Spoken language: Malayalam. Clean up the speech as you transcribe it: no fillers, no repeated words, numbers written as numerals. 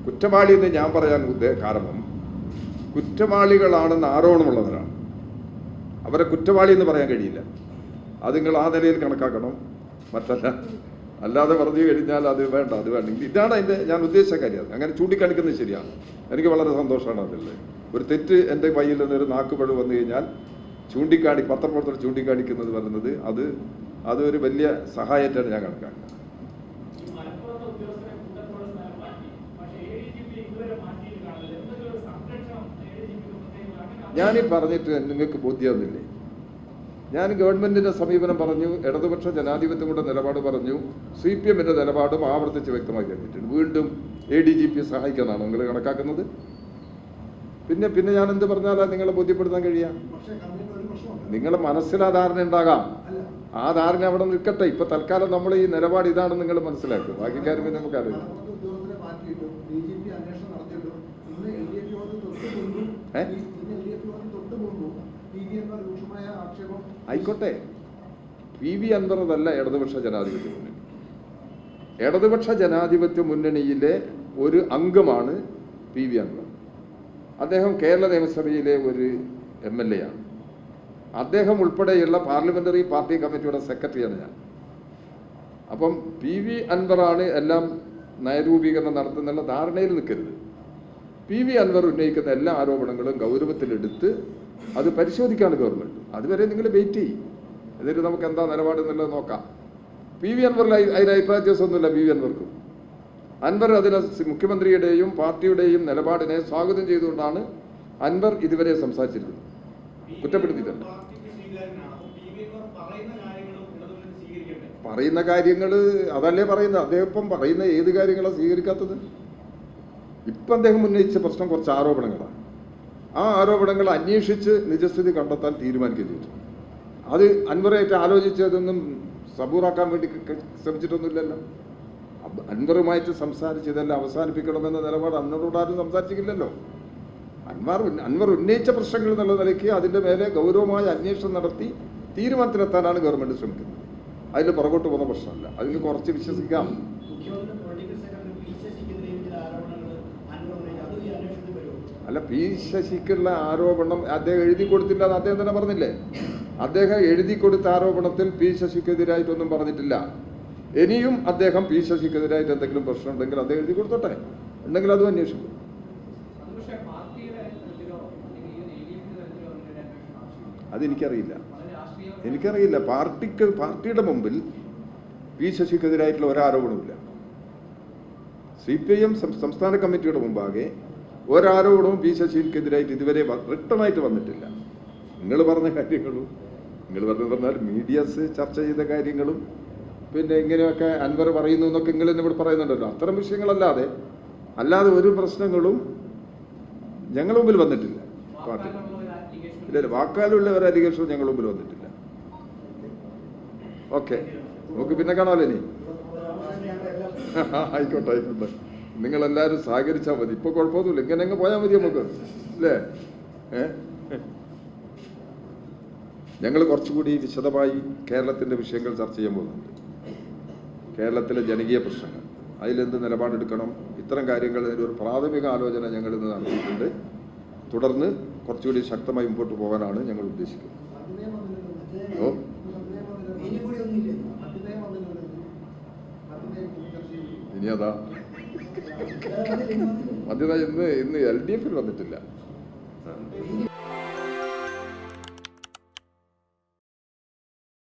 കുറ്റവാളി എന്ന് ഞാൻ പറയാൻ കാരണം കുറ്റവാളികളാണെന്ന് ആരോപണമുള്ളവരാണ്. അവരെ കുറ്റവാളി എന്ന് പറയാൻ കഴിയില്ല. അത് നിങ്ങൾ ആ നിലയിൽ കണക്കാക്കണം, മറ്റല്ല. അല്ലാതെ പറഞ്ഞു കഴിഞ്ഞാൽ അത് വേണ്ട, അത് വേണ്ട. ഇതാണ് അതിൻ്റെ ഞാൻ ഉദ്ദേശിച്ച കാര്യം. അങ്ങനെ ചൂണ്ടിക്കാണിക്കുന്നത് ശരിയാണ്. എനിക്ക് വളരെ സന്തോഷമാണ് അതിൽ. ഒരു തെറ്റ് എൻ്റെ കയ്യിൽ നിന്നൊരു നാക്കുപഴു വന്നു കഴിഞ്ഞാൽ പത്രപ്രവർത്തകർ ചൂണ്ടിക്കാണിക്കുന്നത് പറയുന്നത് അതൊരു വലിയ സഹായമായിട്ടാണ് ഞാൻ കണക്കാക്കുന്നത്. ഞാനീ പറഞ്ഞിട്ട് നിങ്ങൾക്ക് ബോധ്യമാകുന്നില്ലേ? ഞാൻ ഗവൺമെന്റിന്റെ സമീപനം പറഞ്ഞു, ഇടതുപക്ഷ ജനാധിപത്യങ്ങളുടെ നിലപാട് പറഞ്ഞു, CPM-ന്റെ നിലപാടും ആവർത്തിച്ച് വ്യക്തമായി കഴിഞ്ഞിട്ടുണ്ട്. വീണ്ടും ADGP സഹായിക്കാനാണ് നിങ്ങൾ കണക്കാക്കുന്നത്? പിന്നെ ഞാൻ എന്ത് പറഞ്ഞാലാ നിങ്ങളെ ബോധ്യപ്പെടുത്താൻ കഴിയാം? നിങ്ങളെ മനസ്സിൽ ആ ധാരണ ഉണ്ടാകാം. ആ ധാരണ അവിടെ നിൽക്കട്ടെ. ഇപ്പൊ തൽക്കാലം നമ്മൾ ഈ നിലപാട് ഇതാണെന്ന് നിങ്ങൾ മനസ്സിലാക്കും. ബാക്കി കാര്യം പിന്നെ നമുക്ക് അറിയാം. ആയിക്കോട്ടെ, PV അൻവർ അതല്ല ഇടതുപക്ഷ ജനാധിപത്യ മുന്നണി. ഇടതുപക്ഷ ജനാധിപത്യ മുന്നണിയിലെ ഒരു അംഗമാണ് PV അൻവർ. അദ്ദേഹം കേരള നിയമസഭയിലെ ഒരു MLA ആണ്. അദ്ദേഹം ഉൾപ്പെടെയുള്ള പാർലമെന്ററി പാർട്ടി കമ്മിറ്റിയുടെ സെക്രട്ടറിയാണ് ഞാൻ. അപ്പം PV അൻവറാണ് എല്ലാം നയരൂപീകരണം നടത്തുന്നുള്ള ധാരണയിൽ നിൽക്കരുത്. PV അൻവർ ഉന്നയിക്കുന്ന എല്ലാ ആരോപണങ്ങളും ഗൗരവത്തിലെടുത്ത് അത് പരിശോധിക്കാണ് ഗവൺമെന്റ്. അതുവരെ നിങ്ങൾ വെയിറ്റ് ചെയ്യും. എന്നിട്ട് നമുക്ക് എന്താ നിലപാട് എന്നുള്ളത് നോക്കാം. PV അൻവറിൽ അതിന് അഭിപ്രായ വ്യത്യാസമൊന്നുമില്ല. PV അൻവർക്കും അൻവർ അതിനെ മുഖ്യമന്ത്രിയുടെയും പാർട്ടിയുടെയും നിലപാടിനെ സ്വാഗതം ചെയ്തുകൊണ്ടാണ് അൻവർ ഇതുവരെ സംസാരിച്ചിരിക്കുന്നത്. കുറ്റപ്പെടുത്തിയിട്ടുണ്ട്. പറയുന്ന കാര്യങ്ങൾ അതല്ലേ പറയുന്നത്. അദ്ദേഹം ഇപ്പം പറയുന്ന ഏത് കാര്യങ്ങളാണ് സ്വീകരിക്കാത്തത്? ഇപ്പം അദ്ദേഹം ഉന്നയിച്ച പ്രശ്നം കുറച്ച് ആരോപണങ്ങളാണ്. ആ ആരോപണങ്ങൾ അന്വേഷിച്ച് നിജസ്ഥിതി കണ്ടെത്താൻ തീരുമാനിക്കുകയും ചെയ്തു. അത് അൻവറായിട്ട് ആലോചിച്ചതൊന്നും സബൂറാക്കാൻ വേണ്ടി ശ്രമിച്ചിട്ടൊന്നുമില്ലല്ലോ. അൻവറുമായിട്ട് സംസാരിച്ച് ഇതെല്ലാം അവസാനിപ്പിക്കണമെന്ന നിലപാട് അൻവറോട് ആരും സംസാരിച്ചിട്ടില്ലല്ലോ. അൻവർ ഉന്നയിച്ച പ്രശ്നങ്ങൾ എന്നുള്ള നിലയ്ക്ക് അതിൻ്റെ മേലെ ഗൗരവമായ അന്വേഷണം നടത്തി തീരുമാനത്തിലെത്താനാണ് ഗവൺമെന്റ് ശ്രമിക്കുന്നത്. അതിൽ പുറകോട്ട് പോകുന്ന പ്രശ്നമല്ല. അതിൽ കുറച്ച് വിശ്വസിക്കാം. അല്ല, P. ശശിക്കുള്ള ആരോപണം അദ്ദേഹം എഴുതി കൊടുത്തില്ല എന്ന് അദ്ദേഹം തന്നെ പറഞ്ഞില്ലേ? അദ്ദേഹം എഴുതി കൊടുത്ത ആരോപണത്തിൽ P. ശശിക്കെതിരായിട്ടൊന്നും പറഞ്ഞിട്ടില്ല. ഇനിയും അദ്ദേഹം P. ശശിക്കെതിരായിട്ട് എന്തെങ്കിലും പ്രശ്നം ഉണ്ടെങ്കിൽ അദ്ദേഹം എഴുതി കൊടുത്തോട്ടെ. ഉണ്ടെങ്കിൽ അതും അന്വേഷിക്കും. എനിക്കറിയില്ല. പാർട്ടിയുടെ മുമ്പിൽ P. ശശിക്കെതിരായിട്ടുള്ള ഒരാരോപണമില്ല. CPIM സംസ്ഥാന കമ്മിറ്റിയുടെ മുമ്പാകെ ഒരാരോപണവും P. ശശിക്കെതിരായിട്ട് ഇതുവരെ റിട്ടേണായിട്ട് വന്നിട്ടില്ല. നിങ്ങൾ പറഞ്ഞ കാര്യങ്ങളും പറഞ്ഞാൽ മീഡിയാസ് ചർച്ച ചെയ്ത കാര്യങ്ങളും പിന്നെ ഇങ്ങനെയൊക്കെ അൻവർ പറയുന്നു എന്നൊക്കെ നിങ്ങൾ തന്നെ ഇവിടെ പറയുന്നുണ്ടല്ലോ. അത്തരം വിഷയങ്ങളല്ലാതെ ഒരു പ്രശ്നങ്ങളും ഞങ്ങളുടെ മുമ്പിൽ വന്നിട്ടില്ല. പാർട്ടി ഇല്ല, വാക്കാലുള്ള ഒരു അലിഗേഷനും ഞങ്ങളുടെ മുമ്പിൽ വന്നിട്ടില്ല. ഓക്കെ, നമുക്ക് പിന്നെ കാണാമല്ലോ ഇനി. ആയിക്കോട്ടെ. നിങ്ങളെല്ലാവരും സഹകരിച്ചാൽ മതി. ഇപ്പൊ കുഴപ്പമൊന്നുമില്ല. ഇങ്ങനെ അങ്ങ് പോയാൽ മതി നമുക്ക്, അല്ലേ? ഞങ്ങൾ കുറച്ചുകൂടി വിശദമായി കേരളത്തിന്റെ വിഷയങ്ങൾ ചർച്ച ചെയ്യാൻ പോകുന്നുണ്ട്. കേരളത്തിലെ ജനകീയ പ്രശ്നങ്ങൾ, അതിലെന്ത് നിലപാടെടുക്കണം, ഇത്തരം കാര്യങ്ങൾ ഒരു പ്രാഥമിക ആലോചന ഞങ്ങൾ ഇന്ന് നടത്തിയിട്ടുണ്ട്. തുടർന്ന് കുറച്ചുകൂടി ശക്തമായി മുമ്പോട്ട് പോകാനാണ് ഞങ്ങൾ ഉദ്ദേശിക്കുന്നത്. ഇനി അതാ മധ്യത ഇന്ന് LDF വന്നിട്ടില്ല.